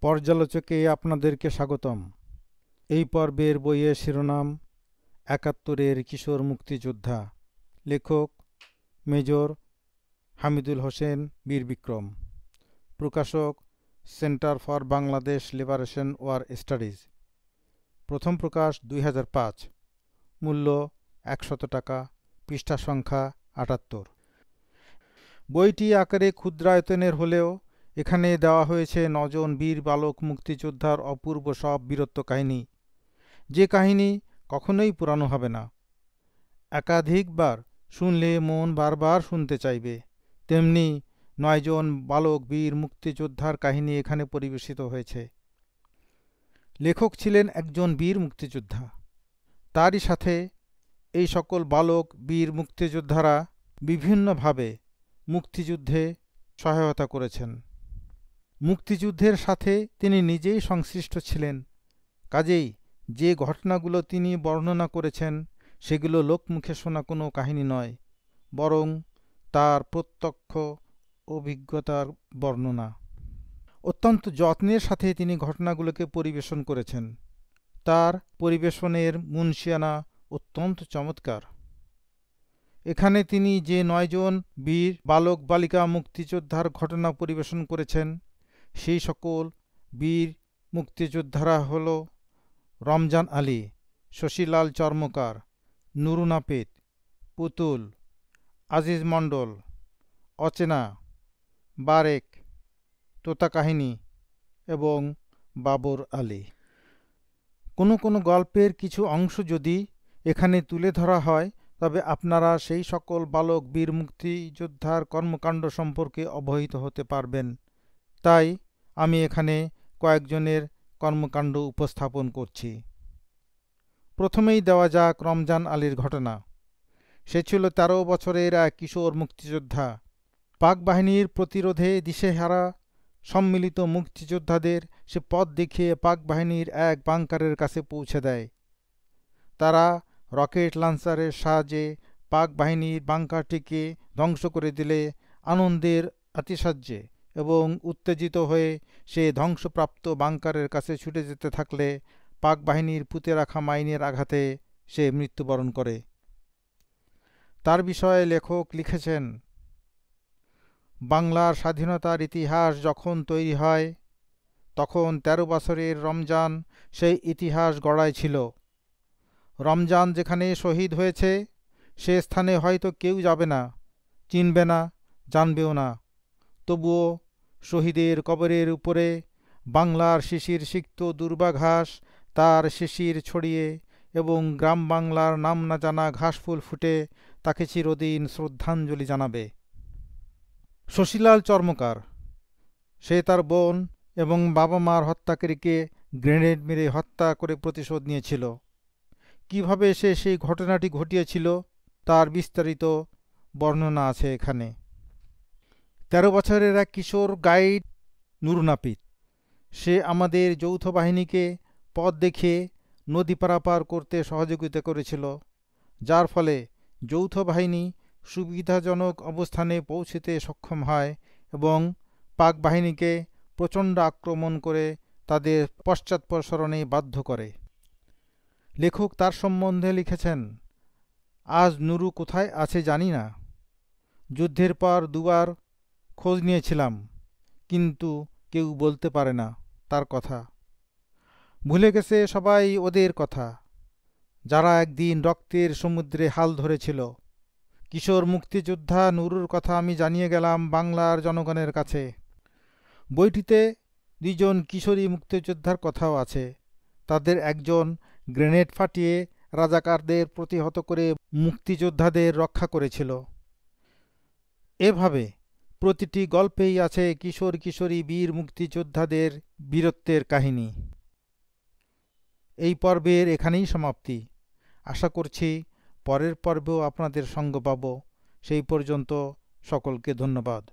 পর্যালোচকে আপনাদেরকে স্বাগতম। এই পর্বের বইয়ের শিরোনাম ৭১-এর কিশোর মুক্তিযোদ্ধা। লেখক মেজর হামিদুল হোসেন বীর বিক্রম। প্রকাশক centre for Bangladesh liberation war studies. প্রথম প্রকাশ ২০০৫। মূল্য ১০০ টাকা। পৃষ্ঠা সংখ্যা ৭৮। বইটি আকারে ক্ষুদ্রায়তনের হলেও এখানে দেওয়া হয়েছে ৯ জন বীর বালক মুক্তিযোদ্ধার অপূর্ব সব বীরত্ব কাহিনী, যে কাহিনী কখনোই পুরানো হবে না। একাধিকবার শুনলে মন বারবার শুনতে চাইবে। তেমনি ৯ জন বালক বীর মুক্তিযোদ্ধার কাহিনী এখানে পরিবেশিত হয়েছে। লেখক ছিলেন একজন বীর মুক্তিযোদ্ধা। তারই সাথে এই সকল বালক বীর মুক্তিযোদ্ধারা বিভিন্নভাবে মুক্তিযুদ্ধে সহায়তা করেছেন। মুক্তিযুদ্ধের সাথে তিনি নিজেই সংশ্লিষ্ট ছিলেন। কাজেই যে ঘটনাগুলো তিনি বর্ণনা করেছেন সেগুলো লোকমুখে শোনা কোনো কাহিনী নয়, বরং তার প্রত্যক্ষ অভিজ্ঞতার বর্ণনা। অত্যন্ত যত্নের সাথে তিনি ঘটনাগুলোকে পরিবেশন করেছেন। তার পরিবেশনের মুনশিয়ানা অত্যন্ত চমৎকার। এখানে তিনি যে ৯ জন বীর বালক বালিকা মুক্তিযোদ্ধার ঘটনা পরিবেশন করেছেন সেই সকল বীর মুক্তিযোদ্ধারা হল রমজান আলী, শশীলাল চর্মকার, নুরু নাপিত, পুতুল, আজিজ মণ্ডল, অচেনা, বারেক, তোতা কাহিনী এবং বাবর আলী। কোনো কোনো গল্পের কিছু অংশ যদি এখানে তুলে ধরা হয় তবে আপনারা সেই সকল বালক বীর মুক্তিযোদ্ধার কর্মকাণ্ড সম্পর্কে অবহিত হতে পারবেন। তাই আমি এখানে কয়েকজনের কর্মকাণ্ড উপস্থাপন করছি। প্রথমেই দেওয়া যাক রমজান আলীর ঘটনা। সে ছিল ১৩ বছরের এক কিশোর মুক্তিযোদ্ধা। পাক বাহিনীর প্রতিরোধে দিশেহারা সম্মিলিত মুক্তিযোদ্ধাদের সে পথ দেখিয়ে পাক বাহিনীর এক বাংকারের কাছে পৌঁছে দেয়। তারা রকেট লঞ্চারের সাহায্যে পাক বাহিনীর বাংকারটিকে ধ্বংস করে দিলে আনন্দের আতিশয্যে এবং উত্তেজিত হয়ে সে ধ্বংসপ্রাপ্ত বাংকারের কাছে ছুটে যেতে থাকলে পাক বাহিনীর পুঁতে রাখা মাইনের আঘাতে সে মৃত্যুবরণ করে। তার বিষয়ে লেখক লিখেছেন, বাংলার স্বাধীনতার ইতিহাস যখন তৈরি হয় তখন ১৩ বছরের রমজান সেই ইতিহাস গড়ায় ছিল। রমজান যেখানে শহীদ হয়েছে সে স্থানে হয়তো কেউ যাবে না, চিনবে না, জানবেও না। তবুও শহীদের কবরের উপরে বাংলার শিশির সিক্ত দুর্বাঘাস তার শিশির ছড়িয়ে এবং গ্রাম বাংলার নাম না জানা ঘাসফুল ফুটে তাকে চিরদিন শ্রদ্ধাঞ্জলি জানাবে। শশীলাল চর্মকার, সে তার বোন এবং বাবা মার হত্যাকারীকে গ্রেনেড মেরে হত্যা করে প্রতিশোধ নিয়েছিল। কিভাবে সে সেই ঘটনাটি ঘটিয়েছিল তার বিস্তারিত বর্ণনা আছে এখানে। ১৩ বছরের এক কিশোর গাইড নুরু নাপিত, সে আমাদের যৌথ বাহিনীকে পথ দেখিয়ে নদী পারাপার করতে সহযোগিতা করেছিল, যার ফলে যৌথ বাহিনী সুবিধাজনক অবস্থানে পৌঁছতে সক্ষম হয় এবং পাক বাহিনীকে প্রচণ্ড আক্রমণ করে তাদের পশ্চাৎপসরণে বাধ্য করে। লেখক তার সম্বন্ধে লিখেছেন, আজ নুরু কোথায় আছে জানি না। যুদ্ধের পর ২ বার খোঁজ নিয়েছিলাম, কিন্তু কেউ বলতে পারে না তার কথা। ভুলে গেছে সবাই ওদের কথা, যারা একদিন রক্তের সমুদ্রে হাল ধরেছিল। কিশোর মুক্তিযোদ্ধা নুরুর কথা আমি জানিয়ে গেলাম বাংলার জনগণের কাছে। বইটিতে ২ জন কিশোরী মুক্তিযোদ্ধার কথাও আছে। তাদের একজন গ্রেনেড ফাটিয়ে রাজাকারদের প্রতিহত করে মুক্তিযোদ্ধাদের রক্ষা করেছিল। এভাবে প্রতিটি গল্পেই আছে কিশোর কিশোরী বীর মুক্তিযোদ্ধাদের বীরত্বের কাহিনী। এই পর্বের এখানেই সমাপ্তি। আশা করছি পরের পর্বেও আপনাদের সঙ্গ পাব। সেই পর্যন্ত সকলকে ধন্যবাদ।